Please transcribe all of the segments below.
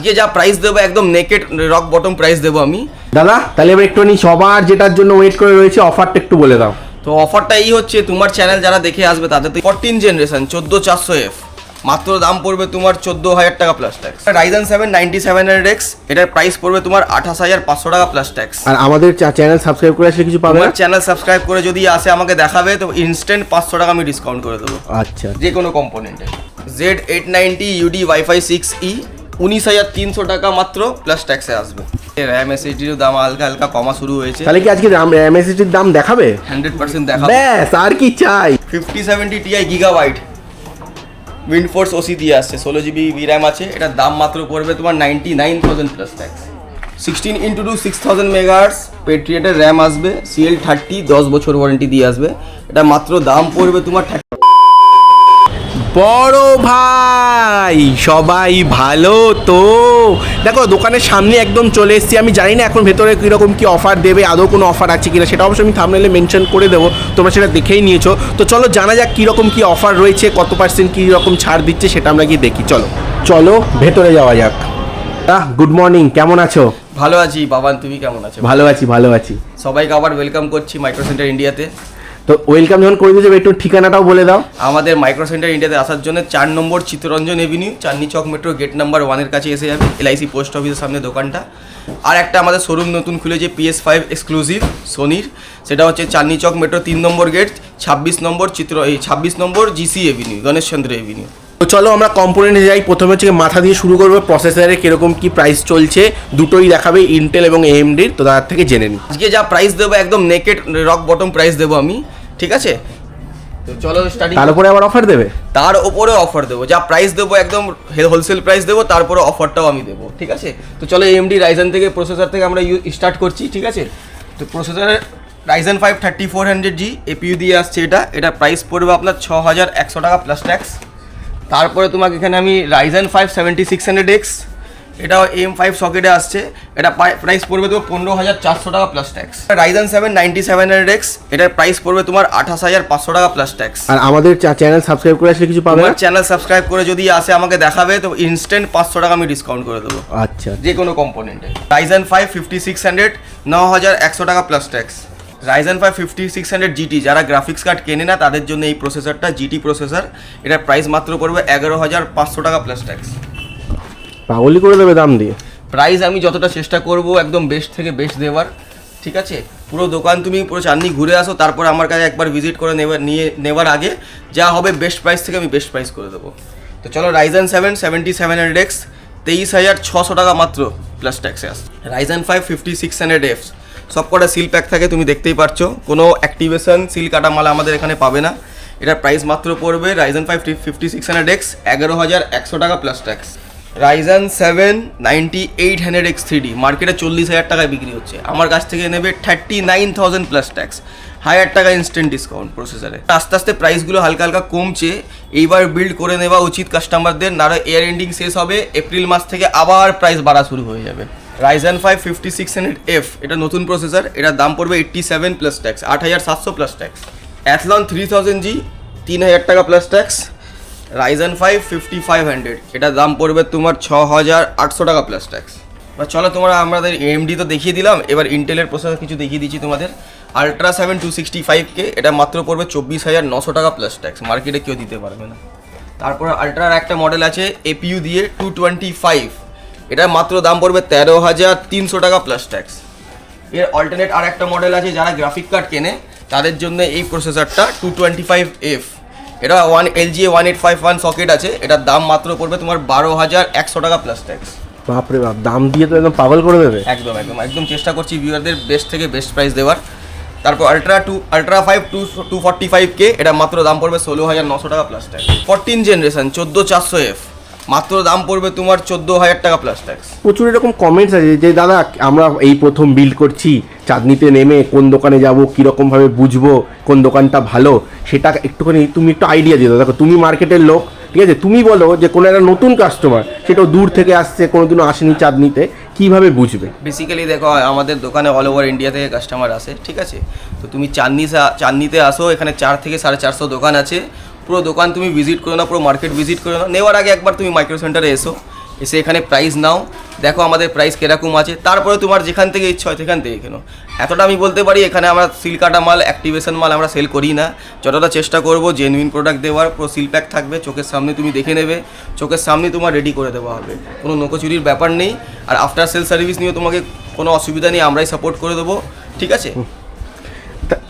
আজকে যা প্রাইস দেবো একদম নেকেড রক বটম প্রাইস দেবো আমি। দাদা তাহলে এবার একটুখানি সবার যেটার জন্য ওয়েট করে রয়েছে অফারটা একটু বলে দাও। তো অফারটা এই হচ্ছে, তোমার চ্যানেল যারা দেখে আসবে তাদের তো 14 জেনারেশন 14400F মাত্র দাম পড়বে তোমার 14,000 টাকা প্লাস ট্যাক্স। Ryzen 7 9700X এটার প্রাইস পড়বে তোমার 28,500 টাকা প্লাস ট্যাক্স। আর আমাদের চ্যানেল সাবস্ক্রাইব করে আসলে কিছু পাবে না? চ্যানেল সাবস্ক্রাইব করে যদি আসে আমাকে দেখাবে তো ইনস্ট্যান্ট 500 টাকা আমি ডিসকাউন্ট করে দেবো আচ্ছা, যে কোনো কম্পোনেন্টে। Z890 UD Wi-Fi 6E 19,300 টাকা মাত্র প্লাস ট্যাক্সে আসবে। র্যাম এসএসডির দাম হালকা হালকা কমা শুরু হয়েছে। তাহলে কি আজকে এমএসএসডির দাম দেখাবে? 100% দেখাবে। ব্যাস আর কি চাই। 5070 Ti গিগাবাইট উইন্ডফোর্স ওসি দিয়ে আসছে, 16 GB VRAM আছে। এটার দাম মাত্র পড়বে তোমার 99,000 প্লাস ট্যাক্স। 16x2 6000 মেগাহার্টজ পেট্রিয়েটের র্যাম আসবে, CL30 10 বছর ওয়ারেন্টি দিয়ে আসবে। এটা মাত্র দাম পড়বে তোমার বড় ভাই সবাই ভালো তো? দেখো দোকানের সামনে একদম চলে এসেছি। আমি জানি না এখন ভেতরে কীরকম কী অফার দেবে, আদৌ কোনো অফার আছে কিনা সেটা অবশ্যই আমি থাম্বনেইলে মেনশন করে দেবো, তোমরা সেটা দেখেই নিয়েছো। তো চলো জানা যাক কীরকম কী অফার রয়েছে, কত পার্সেন্ট কীরকম ছাড় দিচ্ছে সেটা আমরা গিয়ে দেখি। চলো চলো ভেতরে যাওয়া যাক। গুড মর্নিং, কেমন আছো? ভালো আছি বাবান, তুমি কেমন আছো? ভালো আছি ভালো আছি। সবাইকে আবার ওয়েলকাম করছি মাইক্রো সেন্টার ইন্ডিয়াতে। তো ওয়েলকাম যখন করে দিয়েছো একটু ঠিকানাটাও বলে দাও। আমাদের মাইক্রো সেন্টার ইন্ডিয়াতে আসার জন্য 4 নম্বর Chittaranjan Avenue, Chandni Chowk metro gate number 1 কাছে এসে যাবে। LIC পোস্ট অফিসের সামনে দোকানটা। আর একটা আমাদের শোরুম নতুন খুলেছে PS5 এক্সক্লুসিভ সোনির, সেটা হচ্ছে চাঁদনি চক মেট্রো 3 নম্বর গেট 26 নম্বর GC এভিনিউ, গণেশচন্দ্র এভিনিউ। তো চলো আমরা কম্পোনেন্টে যাই। প্রথমে হচ্ছে মাথা দিয়ে শুরু করবো, প্রসেসরে কীরকম কী প্রাইস চলছে, দুটোই দেখাবে ইন্টেল এবং AMDর। তো তার থেকে জেনে নিই। আজকে যা প্রাইস দেবো একদম নেকেড রক বটম প্রাইস দেবো আমি, ঠিক আছে? তো চলো স্টার্টিং। তার উপরে আবার অফার দেবে? তার উপরে অফার দেবো, যা প্রাইস দেবো একদম হোলসেল প্রাইস দেবো, তারপরে অফারটাও আমি দেবো, ঠিক আছে? তো চলো AMD Ryzen থেকে প্রসেসর থেকে আমরা স্টার্ট করছি, ঠিক আছে? তো প্রসেসরের Ryzen 5 3400G APU দিয়ে আসছে। এটা প্রাইস পড়বে আপনার 6,100 টাকা প্লাস ট্যাক্স। তারপরে তোমাকে এখানে আমি Ryzen 5 7600X, এটাও M5 সকেটে আসছে। এটা প্রাইস পড়বে তোমার 15,400 টাকা প্লাস ট্যাক্স। Ryzen 7 9700X এটার প্রাইস পড়বে তোমার 28,500 টাকা প্লাস ট্যাক্স। আর আমাদের চ্যানেল সাবস্ক্রাইব করে আসলে কিছু পাবে না? চ্যানেল সাবস্ক্রাইব করে যদি আসে আমাকে দেখাবে তো ইনস্ট্যান্ট 500 টাকা আমি ডিসকাউন্ট করে দেবো আচ্ছা, যে কোনো কম্পোনেন্টে। Ryzen 5 5600 9,100 টাকা প্লাস ট্যাক্স। Ryzen 5 5600 GT যারা গ্রাফিক্স কার্ড কেনে না তাদের জন্য এই প্রসেসরটা GT প্রসেসর। এটার প্রাইস মাত্র পড়বে 11,500 টাকা প্লাস ট্যাক্স। পাগলি করে দেবে দাম দিয়ে। প্রাইস আমি যতটা চেষ্টা করব একদম বেস্ট থেকে বেস্ট দেওয়ার, ঠিক আছে? পুরো দোকান তুমি পুরো চাঁদনি ঘুরে আসো, তারপর আমার কাছে একবার ভিজিট করে নেওয়ার আগে যা হবে বেস্ট প্রাইস থেকে আমি বেস্ট প্রাইস করে দেবো। তো চলো Ryzen 7 7700X 23,600 টাকা মাত্র প্লাস ট্যাক্সে আসে। Ryzen 5 5600F সব কটা সিল প্যাক থাকে, তুমি দেখতেই পারছো, কোনো অ্যাক্টিভেশন সিল কাটা মাল আমাদের এখানে পাবে না। এটার প্রাইস মাত্র পড়বে Ryzen 5 5600X 11,100 টাকা plus tax. Ryzen 7 9800X 3D মার্কেটে 40,000 টাকায় বিক্রি হচ্ছে, আমার কাছ থেকে নেবে 39,000 প্লাস ট্যাক্স, 1,000 টাকা ইনস্ট্যান্ট ডিসকাউন্ট প্রসেসরে। আস্তে আস্তে প্রাইসগুলো হালকা হালকা কমছে, এইবার বিল্ড করে নেওয়া উচিত কাস্টমারদের, নাহলে এয়ার এন্ডিং শেষ হবে, এপ্রিল মাস থেকে আবার প্রাইস বাড়া শুরু হয়ে যাবে। Ryzen 5 5600F এটা নতুন প্রসেসর, এটার দাম পড়বে 87 plus tax, 8,700 plus tax. Athlon 3000G 3,000 টাকা প্লাস ট্যাক্স। Ryzen 5 5500 এটার দাম পড়বে তোমার 6,800 টাকা প্লাস ট্যাক্স। বা চলো তোমরা আমাদের AMD তো দেখিয়ে দিলাম, এবার ইন্টেলের প্রসেসর কিছু দেখিয়ে দিচ্ছি তোমাদের। Ultra 7 265K এটা মাত্র পড়বে 24,900 টাকা প্লাস ট্যাক্স, মার্কেটে কেউ দিতে পারবে না। তারপরে আলট্রার একটা মডেল আছে APU দিয়ে 225, এটার মাত্র দাম পড়বে 13,300 টাকা প্লাস ট্যাক্স। এর অল্টারনেট আর একটা মডেল আছে, যারা গ্রাফিক কার্ড কেনে তাদের জন্য এই প্রসেসরটা 225F, এটা LGA 1851 সকেট আছে, এটার দাম মাত্র পড়বে তোমার 12,100 টাকা প্লাস ট্যাক্স। বাপরে বাপ, দাম দিয়ে তো একদম পাগল করে দেবে। একদম একদম একদম চেষ্টা করছি ভিউয়ারদের বেস্ট থেকে বেস্ট প্রাইস দেওয়ার। তারপর আলট্রা 5 245K এটা মাত্র দাম পড়বে 16,900 টাকা প্লাস ট্যাক্স। 14 জেনারেশন 14400F মাত্র দাম পড়বে তোমার 14,000 টাকা প্লাস ট্যাক্স। প্রচুর এরকম কমেন্টস আছে যে দাদা আমরা এই প্রথম বিল্ড করছি, চাঁদনিতে নেমে কোন দোকানে যাব, কীরকমভাবে বুঝবো কোন দোকানটা ভালো, সেটা একটুখানি তুমি একটু আইডিয়া দিয়ে দাও। দেখো তুমি মার্কেটের লোক, ঠিক আছে, তুমি বলো যে কোনো একটা নতুন কাস্টমার সেটাও দূর থেকে আসছে, কোনোদিনও আসেনি চাঁদনিতে, কীভাবে বুঝবে? বেসিক্যালি দেখো আমাদের দোকানে অল ওভার ইন্ডিয়া থেকে কাস্টমার আসে, ঠিক আছে? তো তুমি চাঁদনিতে আসো, এখানে 4 থেকে 450 দোকান আছে, পুরো দোকান তুমি ভিজিট করো না, পুরো মার্কেট ভিজিট করো না, নেওয়ার আগে একবার তুমি মাইক্রো সেন্টারে এসো, এসে এখানে প্রাইস নাও, দেখো আমাদের প্রাইস কীরকম আছে, তারপরে তোমার যেখান থেকে ইচ্ছা হয় সেখান থেকে কেনো। এতটা আমি বলতে পারি, এখানে আমরা সিল কাটা মাল, অ্যাক্টিভেশন মাল আমরা সেল করি না। যতটা চেষ্টা করবো জেনুইন প্রোডাক্ট দেওয়ার, পুরো সিল প্যাক থাকবে, চোখের সামনে তুমি দেখে নেবে, চোখের সামনে তোমার রেডি করে দেওয়া হবে, কোনো নোকোচুরির ব্যাপার নেই। আর আফটার সেল সার্ভিস নিয়ে তোমাকে কোনো অসুবিধা নেই, আমরাই সাপোর্ট করে দেবো, ঠিক আছে।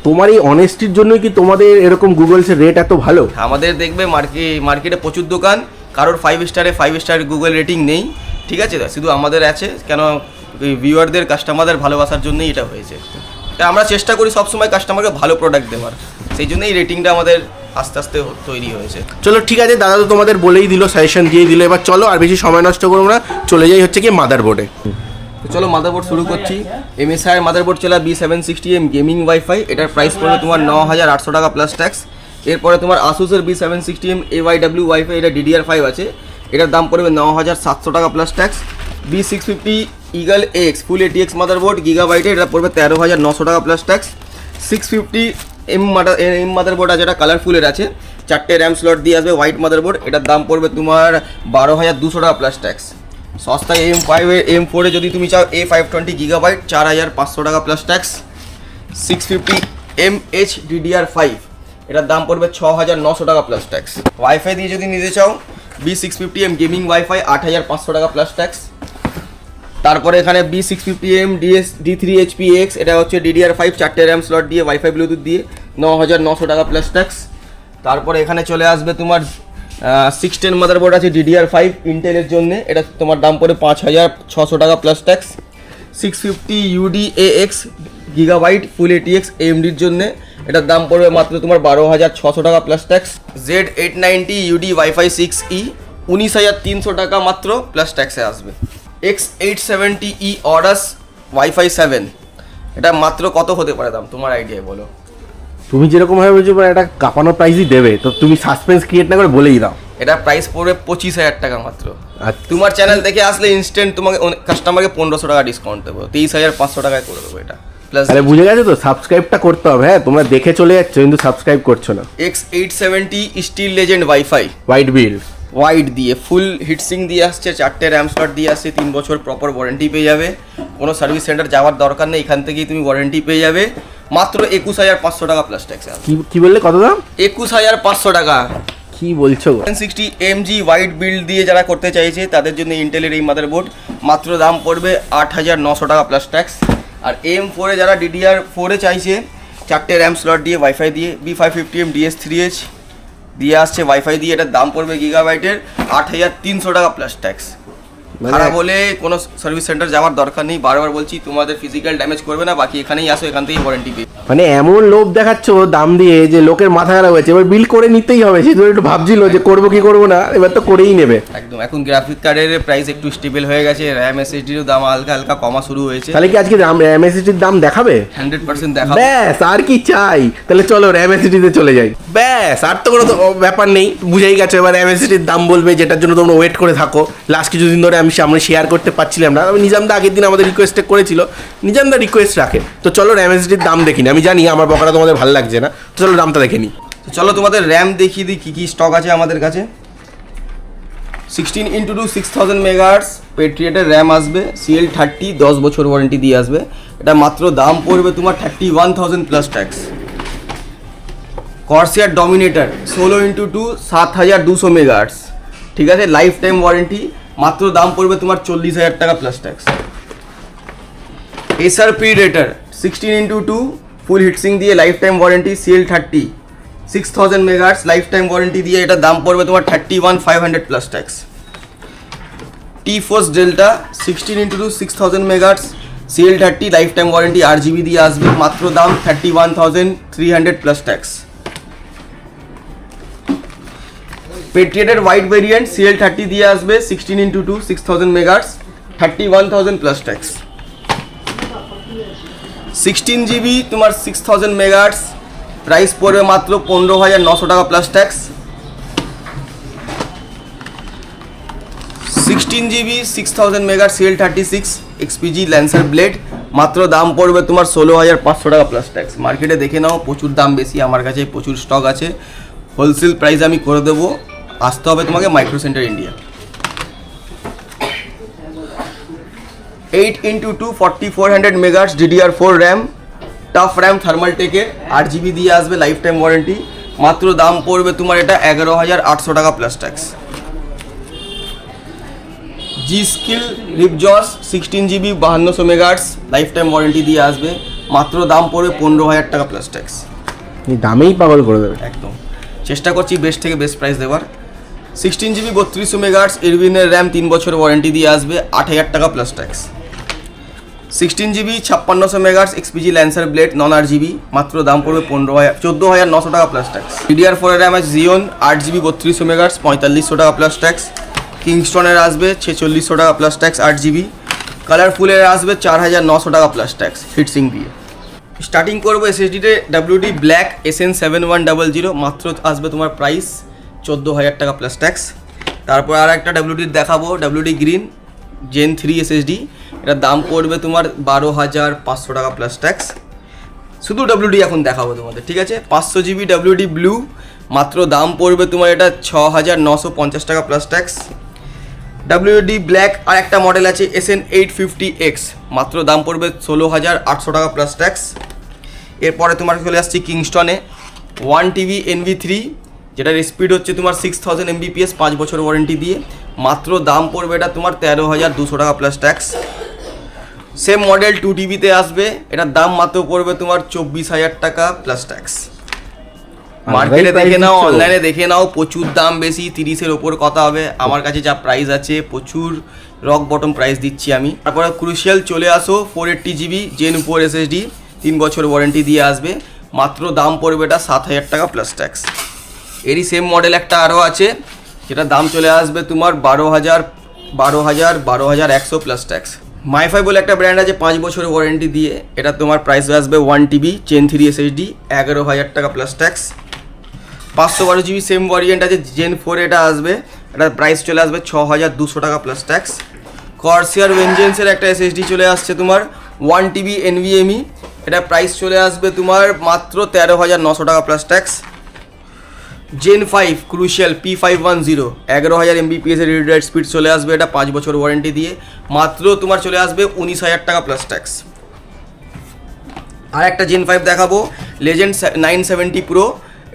তোমার এই অনেস্টির জন্যই কি তোমাদের এরকম গুগলসের রেট এত ভালো? আমাদের দেখবে মার্কেটে প্রচুর দোকান, কারোর 5 স্টার গুগল রেটিং নেই, ঠিক আছে, শুধু আমাদের আছে। কেন ভিউয়ারদের, কাস্টমারদের ভালোবাসার জন্যই এটা হয়েছে। তা আমরা চেষ্টা করি সবসময় কাস্টমারকে ভালো প্রোডাক্ট দেওয়ার, সেই জন্যই এই রেটিংটা আমাদের আস্তে আস্তে তৈরি হয়েছে। চলো ঠিক আছে, দাদা তো তোমাদের বলেই দিল, সাজেশন দিয়ে দিল, এবার চলো আর বেশি সময় নষ্ট করবো না, চলে যাই হচ্ছে কি মাদারবোর্ডে। তো চলো মাদারবোর্ড শুরু করছি। MSI মাদারবোর্ড চলা B760M গেমিং ওয়াইফাই, এটার প্রাইস পড়বে তোমার 9,800 টাকা প্লাস ট্যাক্স। এরপরে তোমার আসুসের B760M AYW ওয়াইফাই, এটা DDR5 আছে, এটার দাম পড়বে 9,700 টাকা plus tax. B650 eagle X full ATX motherboard গিগাবাইটে, এটা পড়বে 13,900 টাকা প্লাস ট্যাক্স। 650M মাদারবোর্ড আছে, এটা কালারফুলের আছে, 4টে র্যাম স্লট দিয়ে আসবে, হোয়াইট মাদারবোর্ড, এটার দাম পড়বে তোমার 12,200 টাকা প্লাস ট্যাক্স। সস্তায় M4 যদি তুমি চাও A520 গিগাবাইট, 4,500 টাকা প্লাস ট্যাক্স। 650mH DDR5, এটার দাম পড়বে 6,900 টাকা প্লাস ট্যাক্স। ওয়াইফাই দিয়ে যদি নিতে চাও B650M গেমিং ওয়াইফাই, 8,500 টাকা প্লাস ট্যাক্স। তারপরে এখানে B650M D3HPX, এটা হচ্ছে DDR5, 4টে র্যাম স্লট দিয়ে, ওয়াইফাই ব্লুটুথ দিয়ে, 9,900 টাকা প্লাস ট্যাক্স। তারপরে এখানে চলে আসবে তোমার 610 মাদারবোর্ড আছে DDR5 ইন্টেলের জন্য, এটা তোমার দাম পড়ে 5,600 টাকা প্লাস ট্যাক্স। 650 UDAX গিগাবাইট ফুল ATX AMDর জন্য, এটার দাম পড়বে মাত্র তোমার 12,600 টাকা plus tax. Z890 UD wifi 6E 19,300 টাকা মাত্র প্লাস ট্যাক্সে আসবে। X870E অর্ডাস ওয়াইফাই 7, এটা মাত্র কত হতে পারে দাম, তোমার আইডিয়া বলো। তুমি যেরকম ভাবে বলছো একটা কাঁপানো প্রাইসই দেবে, তো তুমি সাসপেন্স ক্রিয়েট না করে বলেই দাও। এটা প্রাইস পড়বে 25,000 টাকা মাত্র। আচ্ছা। তোমার চ্যানেল দেখে আসলে ইনস্ট্যান্ট তোমাকে কাস্টমারকে 1,500 টাকা ডিসকাউন্ট দেবো, 23,500 টাকায় করে দেবো এটা প্লাস। আরে বুঝে গেছো তো, সাবস্ক্রাইবটা করতে হবে। হ্যাঁ, তোমরা দেখে চলে যাচ্ছ কিন্তু সাবস্ক্রাইব করছো না। X870 still legend wifi white build, white দিয়ে ফুল হিটসিং দিয়ে আসছে, 4টে র্যাম স্লট দিয়ে আসছে, 3 বছর প্রপার ওয়ারেন্টি পেয়ে যাবে, কোনো সার্ভিস সেন্টার যাওয়ার দরকার নেই, এখান থেকেই তুমি ওয়ারেন্টি পেয়ে যাবে মাত্র 21,500 টাকা প্লাস ট্যাক্স। কি বললে, কত দাম? 21,500 টাকা। কি বলছো? 760mg হোয়াইট বিল্ড দিয়ে যারা করতে চাইছে তাদের জন্য ইন্টেলের এই মাদারবোর্ড, মাত্র দাম পড়বে 8,900 টাকা প্লাস ট্যাক্স। আর M4 যারা DDR4 চাইছে, 4টে র্যাম স্লট দিয়ে, ওয়াইফাই দিয়ে, B550M DS3H দিয়ে আসছে ওয়াইফাই দিয়ে, এটার দাম পড়বে গিগাবাইটের 8,300 টাকা প্লাস ট্যাক্স। খারাপ হলে কোনো সার্ভিস সেন্টার যাওয়ার দরকার নেই, বারবার বলছি, তোমাদের ফিজিক্যাল ড্যামেজ করবে না, বাকি এখানেই আসো, এখান থেকেই ওয়ারেন্টি পেয়ে। মানে এমন লোভ দেখাচ্ছ দাম দিয়ে যে লোকের মাথা খারাপ হয়েছে, এবার বিল করে নিতেই হবে। সে তো একটু ভাবছিল যে করবো কি করবো না, এবার তো করেই নেবে একদম। এখন গ্রাফিক কার্ডের প্রাইস একটু স্টেবল হয়ে গেছে, র্যাম SSDর দাম হালকা হালকা কমা শুরু হয়েছে। তাহলে কি আজকে র্যাম এসএসডির দাম দেখাবে? 100% দেখাবো। ব্যাস, আর কি চাই? তাহলে চলো র্যাম এসএসডিতে চলে যাই। ব্যাস, আর তো কোনো ব্যাপার নেই, বুঝেই গেছো। এবার র্যাম এসএসডির দাম বলবে, যেটার জন্য তোমরা ওয়েট করে থাকো। লাস্ট কিছুদিন ধরে আমি সামনে শেয়ার করতে পারছিলাম না, আমি নিজামদা আগের দিন আমাদের রিকোয়েস্ট করেছিল, নিজামদা রিকোয়েস্ট রাখে। তো চলো র্যাম এসএসডির দাম দেখিনি, আমি জানি আমার বকাটা তোমাদের ভালো লাগছে না, তো চলো দামটা দেখে নিই। তো চলো তোমাদের র্যাম দেখিয়ে দিই কী কী স্টক আছে আমাদের কাছে। 16x2 6000 মেগাহার্টজ পেট্রিয়েটের র্যাম আসবে, CL30 10 বছর ওয়ারেন্টি দিয়ে আসবে, এটা মাত্র দাম পড়বে তোমার 31,000 plus tax. কর্সিয়ার dominator 16x2 7200 megahertz, ঠিক আছে, লাইফ টাইম ওয়ারেন্টি, মাত্র দাম পড়বে তোমার 40,000 টাকা plus tax. Acer Predator 16x2 full heatsink দিয়ে, lifetime warranty, CL30 6000 megahertz lifetime warranty দিয়ে, এটা দাম পড়বে তোমার 31,500 plus tax. T Force Delta 16x2 6000 megahertz CL30 lifetime warranty, RGB দিয়ে আসবে, মাত্র দাম 31,300 প্লাস ট্যাক্স। পেট্রিয়েটের হোয়াইট ভেরিয়েন্ট CL30 দিয়ে আসবে, 16x2 6000 megahertz 31,000 plus tax. 16GB তোমার 6000 মেগাহার্টজ, প্রাইস পড়বে মাত্র 15,900 টাকা plus tax. 16GB 6000 megahertz CL36 XPG Lancer blade, মাত্র দাম পড়বে তোমার 16,500 টাকা প্লাস ট্যাক্স। মার্কেটে দেখে নাও, প্রচুর দাম বেশি, আমার কাছে প্রচুর স্টক আছে, হোলসেল প্রাইস আমি করে দেবো, আসতে হবে তোমাকে Micro Center India. 8x2 4400 megahertz DDR4 RAM, tough RAM থার্মালটেকের, 8GB দিয়ে আসবে, লাইফ টাইম ওয়ারেন্টি। মাত্র দাম পড়বে তোমার এটা 11,800 টাকা plus tax. G Skill Ripjaws 16GB 5200 megahertz, lifetime warranty দিয়ে আসবে, মাত্র দাম পড়বে 15,000 টাকা প্লাস ট্যাক্স। দামেই পাগল করে দেবে একদম চেষ্টা করছি বেস্ট থেকে বেস্ট প্রাইস দেওয়ার। 16GB 3200 মেগাহার্টজ এরবিনের র্যাম, 3 বছর ওয়ারেন্টি দিয়ে আসবে, 8,000 টাকা plus tax. 16GB 5600 megahertz XPG Lancer Blade non RGB, মাত্র দাম পড়বে 14,900 টাকা প্লাস ট্যাক্স। DDR4 এর র্যাম আছে জিওন 8GB 3200 মেগাহার্টজ, 4500 টাকা প্লাস ট্যাক্স। কিংস্টনের আসবে 4600 টাকা প্লাস ট্যাক্স 8GB। কালারফুলের আসবে 4,900 টাকা প্লাস ট্যাক্স হিটসিং দিয়ে। স্টার্টিং করবো SSDতে WD ব্ল্যাক SN7100, মাত্র আসবে তোমার প্রাইস 14,000 টাকা প্লাস ট্যাক্স। তারপর আর একটা WD দেখাবো, WD গ্রিন Gen 3 SSD, এটার দাম পড়বে তোমার 12,500 টাকা প্লাস ট্যাক্স। শুধু WD এখন দেখাবো তোমাদের, ঠিক আছে। 500GB WD ব্লু, মাত্র দাম পড়বে তোমার এটা 6,950 টাকা প্লাস ট্যাক্স। WD ব্ল্যাক আর একটা মডেল আছে SN850X, মাত্র দাম পড়বে 16,800 টাকা প্লাস ট্যাক্স। এরপরে তোমার চলে আসছি কিংস্টনে 1TB NV3, যেটার স্পিড হচ্ছে তোমার 6000 Mbps, 5 বছর ওয়ারেন্টি দিয়ে, মাত্র দাম পড়বে এটা তোমার 13,200 টাকা প্লাস ট্যাক্স। সেম মডেল 2TBতে আসবে, এটার দাম মাত্র পড়বে তোমার 24,000 টাকা প্লাস ট্যাক্স। মার্কেটে দেখে নাও, অনলাইনে দেখে নাও, প্রচুর দাম বেশি, 30-এর ওপর কথা হবে। আমার কাছে যা প্রাইস আছে প্রচুর রক বটম প্রাইস দিচ্ছি আমি। তারপরে ক্রুশিয়াল চলে আসো 480GB Gen 4 SSD, 3 বছর ওয়ারেন্টি দিয়ে আসবে, মাত্র দাম পড়বে এটা 7,000 টাকা প্লাস ট্যাক্স। এরই সেম মডেল একটা আরও আছে, যেটা দাম চলে আসবে তোমার 12,100 প্লাস ট্যাক্স। মাইফাই বলে একটা ব্র্যান্ড আছে 5 বছর ওয়ারেন্টি দিয়ে, এটা তোমার প্রাইস আসবে 1TB Gen 3 SSD, 11,000 টাকা plus tax. 512GB same variant আছে Gen 4, এটা আসবে, এটার প্রাইস চলে আসবে 6,200 টাকা প্লাস ট্যাক্স। কর্সিয়ার ভেঞ্জেন্সের একটা SSD চলে আসছে তোমার 1TB NVMe, এটা প্রাইস চলে আসবে তোমার মাত্র 13,900 টাকা plus tax. Gen 5 crucial P510, 11,000 Mbps এর রিড রাইট স্পিড চলে আসবে, এটা 5 বছর ওয়ারেন্টি দিয়ে, মাত্র তোমার চলে আসবে 19,000 টাকা প্লাস ট্যাক্স। আর একটা Gen 5 দেখাবো Legend 970 Pro,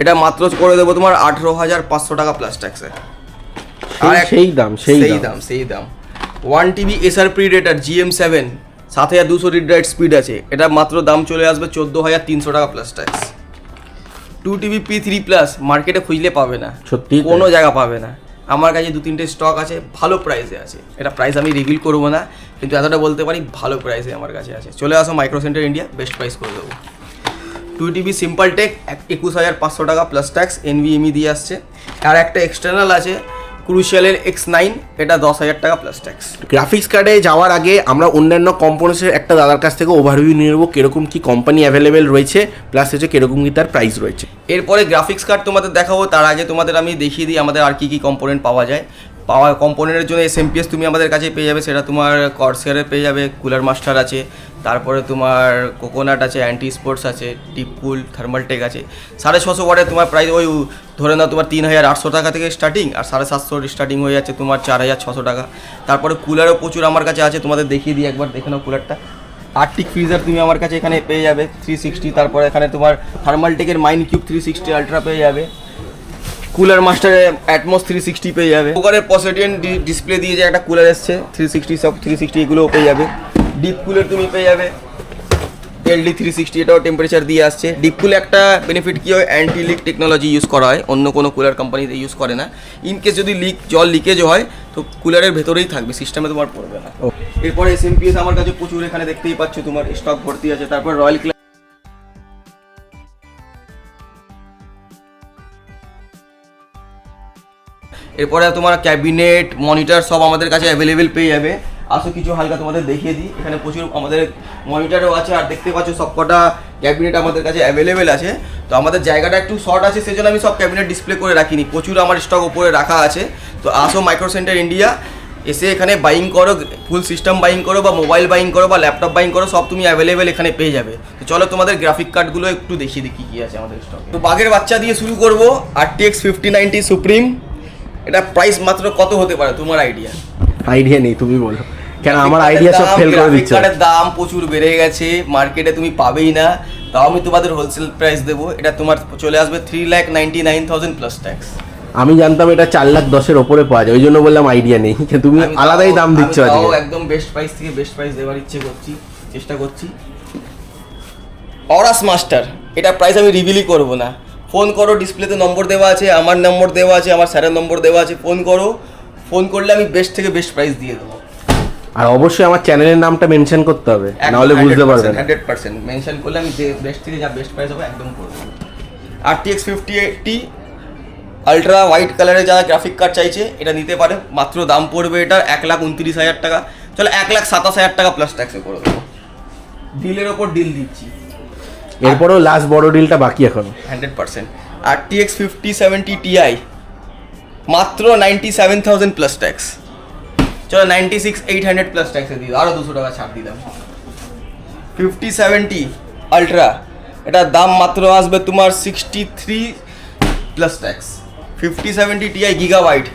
এটা মাত্র করে দেবো তোমার 18,500 টাকা প্লাস ট্যাক্সে। সেই দাম 1TB SR Predator GM7, 7,200 read write speed আছে, এটা মাত্র দাম চলে আসবে 14,300 টাকা plus tax. 2TB P3 Plus মার্কেটে খুঁজলে পাবে না, সত্যি কোনো জায়গা পাবে না। আমার কাছে 2-3টে স্টক আছে, ভালো প্রাইসে আছে। এটা প্রাইস আমি রিভিল করবো না, কিন্তু এতটা বলতে পারি ভালো প্রাইসে আমার কাছে আছে। চলে আসো micro Center India, best price করে দেবো। 2TB সিম্পল টেক 21,500 টাকা প্লাস ট্যাক্স, NVMe দিয়ে আসছে। আর একটা এক্সটার্নাল আছে ক্রুশিয়ালের X9, এটা 10,000 টাকা প্লাস ট্যাক্স। গ্রাফিক্স কার্ডে যাওয়ার আগে আমরা অন্যান্য কম্পোনেন্টসের একটা দাদার কাছ থেকে ওভারভিউ নিয়ে নেবো, কীরকম কী কোম্পানি অ্যাভেলেবেল রয়েছে, প্লাস হচ্ছে কীরকম কী তার প্রাইস রয়েছে। এরপরে গ্রাফিক্স কার্ড তোমাদের দেখাবো, তার আগে তোমাদের আমি দেখিয়ে দিই আমাদের আর কী কী কম্পোনেন্ট পাওয়া যায়। কম্পোনেন্টের জন্য SMPS তুমি আমাদের কাছে পেয়ে যাবে, সেটা তোমার কর্সিয়ারে পেয়ে যাবে, কুলার মাস্টার আছে, তারপরে তোমার কোকোনাট আছে, অ্যান্টি স্পোর্টস আছে, ডিপ কুল, থার্মালটেক আছে। 650 ওয়াটের তোমার প্রাইস ওই ধরে নাও তোমার 3,800 টাকা থেকে স্টার্টিং, আর 750 স্টার্টিং হয়ে যাচ্ছে তোমার 4,600 টাকা। তারপরে কুলারও প্রচুর আমার কাছে আছে, তোমাদের দেখিয়ে দিই একবার, দেখে নাও কুলারটা। আর্টিক ফ্রিজার তুমি আমার কাছে এখানে পেয়ে যাবে 360, তারপরে এখানে তোমার থার্মালটেকের মাইন কিউব 360 আলট্রা পেয়ে যাবে, কুলার মাস্টারে অ্যাটমস 360 পেয়ে যাবে। কুকারের পসিডিয়ান ডিসপ্লে দিয়ে যে একটা কুলার এসছে 360, সব 360 এগুলোও পেয়ে যাবে। ডিপ কুলার তুমি পেয়ে যাবে LD 360, এটাও টেম্পারেচার দিয়ে আসছে। ডিপ কুলে একটা বেনিফিট কী হয়, অ্যান্টি লিক টেকনোলজি ইউজ করা হয়, অন্য কোনো কুলার কোম্পানিতে ইউজ করে না। ইনকেস যদি জল লিকেজ হয় তো কুলারের ভেতরেই থাকবে, সিস্টেমে তোমার পড়বে না। এরপরে SMPS আমার কাছে প্রচুর, এখানে দেখতেই পাচ্ছ তোমার স্টক ভর্তি আছে। তারপর রয়্যাল ক্লাস, এরপরে তোমার ক্যাবিনেট, মনিটর সব আমাদের কাছে অ্যাভেলেবেল পেয়ে যাবে। আসো কিছু হালকা তোমাদের দেখিয়ে দিই, এখানে প্রচুর আমাদের মনিটরও আছে, আর দেখতে পাচ্ছ সবকটা ক্যাবিনেট আমাদের কাছে অ্যাভেলেবেল আছে। তো আমাদের জায়গাটা একটু শর্ট আছে, সেজন্য আমি সব ক্যাবিনেট ডিসপ্লে করে রাখিনি, প্রচুর আমার স্টক উপরে রাখা আছে। তো আসো মাইক্রো সেন্টার ইন্ডিয়া, এসে এখানে বাইং করো, ফুল সিস্টেম বাইং করো বা মোবাইল বাইং করো বা ল্যাপটপ বাইং করো, সব তুমি অ্যাভেলেবেল এখানে পেয়ে যাবে। তো চলো তোমাদের গ্রাফিক কার্ডগুলো একটু দেখিয়ে দিই কী কী আছে আমাদের স্টক। তো বাঘের বাচ্চা দিয়ে শুরু করবো, RTX 5090 সুপ্রিম। এটা প্রাইস মাত্র কত হতে পারে তোমার আইডিয়া নেই, তুমি বলো। কেন আমার আইডিয়া সব ফেল করে দিচ্ছে। কার্ডের দাম প্রচুর বেড়ে গেছে, মার্কেটে তুমি পাবেই না, তাও আমি তোমাদের হোলসেল প্রাইস দেবো। এটা তোমার চলে আসবে 3,99,000 প্লাস ট্যাক্স। আমি জানতাম এটা 4,10,000 ওপরে পাওয়া যায়, ওই জন্য বললাম আইডিয়া নেই। তুমি আলাদাই দাম দিচ্ছ আজকে। একদম বেস্ট প্রাইস থেকে বেস্ট প্রাইস দেওয়ার চেষ্টা করছি। অরাস মাস্টার, এটা প্রাইস আমি রিভিলই করব না। ফোন করো, ডিসপ্লেতে নম্বর দেওয়া আছে, আমার নম্বর দেওয়া আছে, আমার স্যারের নম্বর দেওয়া আছে, ফোন করো, ফোন করলে আমি বেস্ট থেকে বেস্ট প্রাইস দিয়ে দেবো। আর অবশ্যই আমার চ্যানেলের নামটা মেনশন করতে হবে, নাহলে বুঝতে পারবেন। 100% মেনশন করলে আমি বেস্ট থেকে যা বেস্ট প্রাইস হবে একদম করে দেবো। RTX 5080 আলট্রা হোয়াইট কালারের যারা গ্রাফিক কার্ড চাইছে এটা নিতে পারে। মাত্র দাম পড়বে এটা 1,29,000 টাকা। চলো 1,27,000 টাকা প্লাস ট্যাক্সে করে দেবো। ডিলের ওপর ডিল দিচ্ছি। এরপরও লাস্ট বড় ডিলটা বাকি এখন। 100% RTX 5070 Ti মাত্র 97,000 প্লাস ট্যাক্স। চলো 96,800 প্লাস ট্যাক্সে দিই, আরও 200 টাকা ছাড় দিলাম। 5070 আলট্রা, এটার দাম মাত্র আসবে তোমার 63 plus tax. 5070 Ti Gigabyte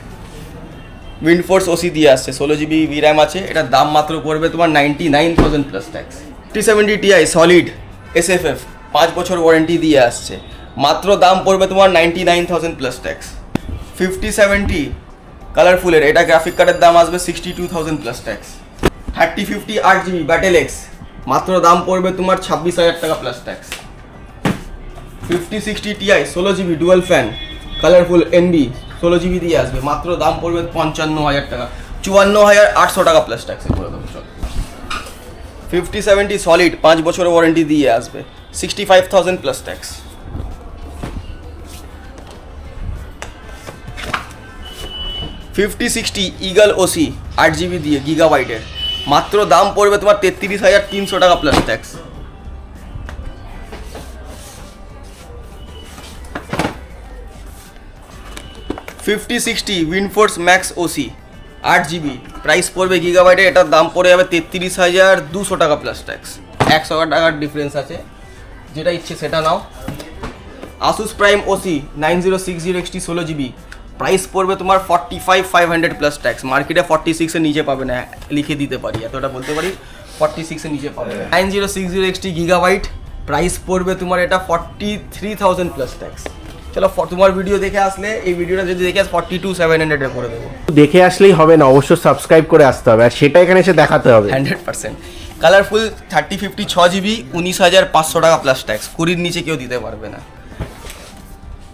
Windforce OC দিয়ে আসছে, 16GB VRAM আছে, এটার দাম মাত্র পড়বে তোমার 99,000 plus tax. 5070 Ti solid SFF 5 বছর ওয়ারেন্টি দিয়ে আসছে, মাত্র দাম পড়বে তোমার 99,000 প্লাস ট্যাক্স। 5070 কালারফুলের এটা গ্রাফিক কার্ডের দাম আসবে 62,000 plus tax. 3050 8GB battle x, মাত্র দাম পড়বে তোমার 26,000 টাকা plus tax. 5060 Ti 16GB dual fan colourful NB 16GB দিয়ে আসবে, মাত্র দাম পড়বে 55,000 টাকা, 54,800 টাকা প্লাস ট্যাক্সে করে দেবো। চল 5070 সলিড 5 বছরের ওয়ারেন্টি দিয়ে আসবে, 65,000 plus tax. 5060 eagle OC 8GB দিয়ে গিগাবাইটের, মাত্র দাম পড়বে তোমার 33,300 টাকা plus tax. 5060 Windforce Max OC 8GB, price পড়বে গিগাবাইটে, এটার দাম পড়ে যাবে 33,200 টাকা প্লাস ট্যাক্স। 100 টাকার ডিফারেন্স আছে, যেটা ইচ্ছে সেটা নাও। Asus Prime OC 9060 XT 16GB, price পড়বে তোমার 45,500 প্লাস ট্যাক্স। মার্কেটে 46 এর নিচে পাবে না, লিখে দিতে পারি, এতটা বলতে পারি, 46 এর নিচে পাবে না। 9060 XT গিগাবাইট, প্রাইস পড়বে তোমার এটা 43,000 প্লাস ট্যাক্স। চলো তোমার ভিডিও দেখে আসলে, এই ভিডিওটা যদি দেখে 42,700 এ করে দেবো। দেখে আসলেই হবে না, অবশ্যই সাবস্ক্রাইব করে আসতে হবে, আর সেটা এখানে এসে দেখাতে হবে। 100% কালারফুল 3050 6GB 19,500 টাকা প্লাস ট্যাক্স, 20 নিচে কেউ দিতে পারবে না।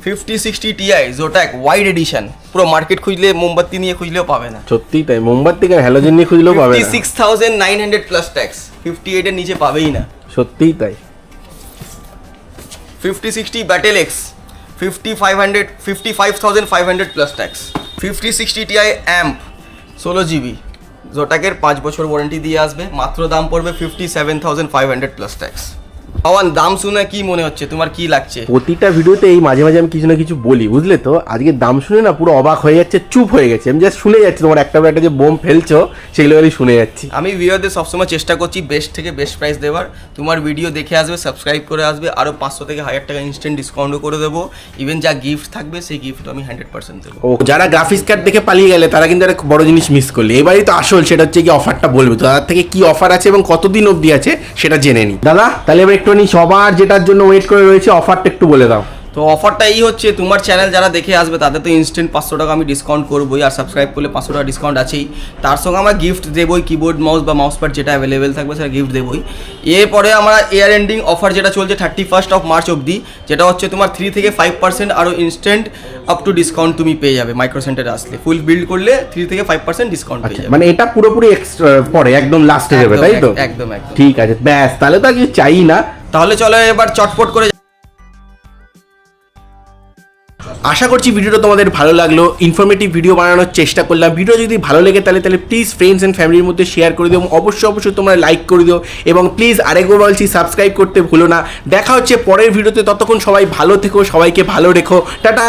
5060 Ti জোটাক ওয়াইড এডিশন, পুরো মার্কেট খুঁজলে মোমবাতি নিয়ে খুঁজলেও পাবে না। সত্যিই তাই, মোমবাতি কেন হ্যালোজেন নিয়ে খুঁজলেও পাবে না। 56,900 প্লাস ট্যাক্স, 58 এর নিচে পাবেই না। সত্যিই তাই। 5060 battle x 55,500 plus tax. 5060 Ti amp 16GB জোটাকের 5 বছর ওয়ারেন্টি দিয়ে আসবে, মাত্র দাম পড়বে 57,500 প্লাস ট্যাক্স। পাওয়ান দাম শুনে কি মনে হচ্ছে, তোমার কি লাগছে? প্রতিটা ভিডিওতে এই মাঝে মাঝে আমি কিছু না কিছু বলি, বুঝলে তো। আজকে দাম শুনে না পুরো অবাক হয়ে যাচ্ছে, চুপ হয়ে গেছে। আমি জাস্ট শুনে যাচ্ছি তোমার একটা একটা যে বোম ফেলছো সেগুলো খালি শুনে যাচ্ছি। আমি ভিডিওতে সবসময় চেষ্টা করছি বেস্ট থেকে বেস্ট প্রাইস দেওয়ার। তোমার ভিডিও দেখে আসবে, সাবস্ক্রাইব করে আসবে, আরও 500 থেকে 1000 টাকা ইনস্ট্যান্ট ডিসকাউন্টও করে দেবো। ইভেন যা গিফট থাকবে সেই গিফট আমি 100% দেবো। ও যারা গ্রাফিক্স কার্ড দেখে পালিয়ে গেলে তারা কিন্তু একটা বড় জিনিস মিস করলে। এবারই তো আসল, সেটা হচ্ছে কি অফারটা বলবে, তো তার থেকে কি অফার আছে এবং কতদিন অবধি আছে সেটা জেনে নিই। দাদা তাহলে এবার একটুখানি সবার যেটার জন্য ওয়েট করে রয়েছে অফারটা একটু বলে দাও। তো অফারটা এই হচ্ছে, তোমার চ্যানেল যারা দেখে আসবে তাদের তো ইনস্ট্যান্ট 500 টাকা আমি ডিসকাউন্ট করবোই, আর সাবস্ক্রাইব করলে 500 টাকা ডিসকাউন্ট আছেই। তার সঙ্গে আমরা গিফট দেবোই, কিবোর্ড মাউস বা মাউস প্যাড যেটা অ্যাভেলেবেল থাকবে সেটা গিফট দেবোই। এরপরে আমরা ইয়ার এন্ডিং অফার যেটা চলছে 31 মার্চ অবধি, যেটা হচ্ছে তোমার 3 থেকে 5% আরও ইনস্ট্যান্ট আপ টু ডিসকাউন্ট তুমি পেয়ে যাবে। মাইক্রো সেন্টারে আসলে ফুল বিল্ড করলে 3 থেকে 5% ডিসকাউন্ট পেয়ে যাবে। মানে এটা পুরোপুরি এক্সট্রা পরে একদম লাস্টে যাবে, তাই তো? একদম। ঠিক আছে, ব্যাস তাহলে তো আর কিছু চাই না। তাহলে চলো এবার চটপট করে। আশা করছি ভিডিওটা তোমাদের ভালো লাগলো, ইনফরমেটিভ ভিডিও বানানোর চেষ্টা করলাম। ভিডিও যদি ভালো লেগে তাহলে প্লিজ ফ্রেন্ডস অ্যান্ড ফ্যামিলির মধ্যে শেয়ার করে দিও, অবশ্যই তোমরা লাইক করে দিও, এবং প্লিজ আরেকবার বলছি সাবস্ক্রাইব করতে ভুলো না। দেখা হচ্ছে পরের ভিডিওতে, ততক্ষণ সবাই ভালো থেকো, সবাইকে ভালো রেখো, টাটা।